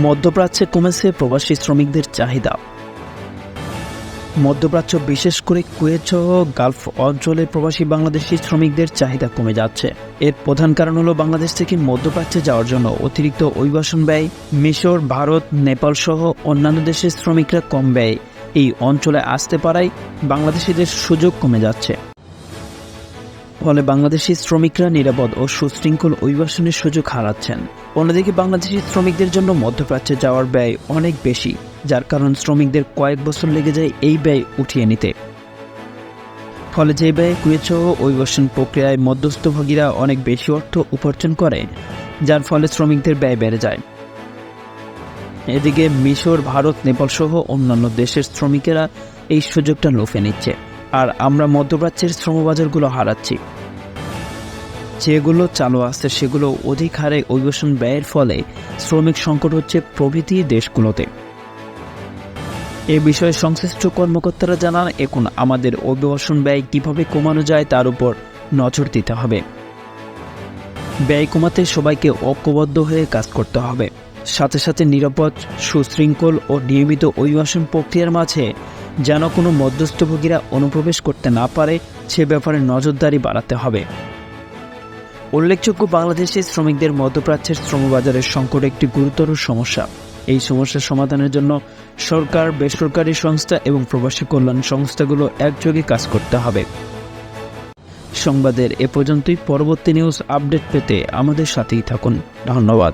মধ্যপ্রাচ্যে কমেছে প্রবাসী শ্রমিকদের চাহিদা। মধ্যপ্রাচ্য, বিশেষ করে কুয়েত সহ গালফ অঞ্চলে প্রবাসী বাংলাদেশি শ্রমিকদের চাহিদা কমে যাচ্ছে। এর প্রধান কারণ হলো বাংলাদেশ থেকে মধ্যপ্রাচ্যে যাওয়ার জন্য অতিরিক্ত অভিবাসন ব্যয়। মিশর, ভারত, নেপাল সহ অন্যান্য দেশের শ্রমিকরা কম ব্যয়ে এই অঞ্চলে আসতে পারায় বাংলাদেশিদের সুযোগ কমে যাচ্ছে। ফলে বাংলাদেশি শ্রমিকরা নিরাপদ ও সুশৃঙ্খল অভিবাসনের সুযোগ হারাচ্ছেন। অন্যদিকে বাংলাদেশি শ্রমিকদের জন্য মধ্যপ্রাচ্যে যাওয়ার ব্যয় অনেক বেশি, যার কারণ শ্রমিকদের কয়েক বছর লেগে যায় এই ব্যয় উঠিয়ে নিতে। ফলে যে ব্যয়ে কুয়েত সহ অভিবাসন প্রক্রিয়ায় মধ্যস্থভোগীরা অনেক বেশি অর্থ উপার্জন করে, যার ফলে শ্রমিকদের ব্যয় বেড়ে যায়। এদিকে মিশর, ভারত, নেপাল সহ অন্যান্য দেশের শ্রমিকেরা এই সুযোগটা লুফে নিচ্ছে, আর আমরা মধ্যপ্রাচ্যের শ্রমবাজারগুলো হারাচ্ছি। যেগুলো চালু আছে সেগুলো অধিক হারে অভিবাসন ব্যয়ের ফলে শ্রমিক সংকট হচ্ছে প্রভৃতি দেশগুলোতে। এ বিষয়ে সংশ্লিষ্ট কর্মকর্তারা জানান, এখন আমাদের অভিবাসন ব্যয় কিভাবে কমানো যায় তার উপর নজর দিতে হবে। ব্যয় কমাতে সবাইকে ঐক্যবদ্ধ হয়ে কাজ করতে হবে। সাথে সাথে নিরাপদ, সুশৃঙ্খল ও নিয়মিত অভিবাসন প্রক্রিয়ার মাঝে যেন কোনো মধ্যস্থভোগীরা অনুপ্রবেশ করতে না পারে সে ব্যাপারে নজরদারি বাড়াতে হবে। উল্লেখযোগ্য, বাংলাদেশি শ্রমিকদের মধ্যপ্রাচ্যের শ্রমবাজারের সংকট একটি গুরুতর সমস্যা। এই সমস্যার সমাধানের জন্য সরকার, বেসরকারি সংস্থা এবং প্রবাসী কল্যাণ সংস্থাগুলো একযোগে কাজ করতে হবে। সংবাদের এ পর্যন্তই। পরবর্তী নিউজ আপডেট পেতে আমাদের সাথেই থাকুন। ধন্যবাদ।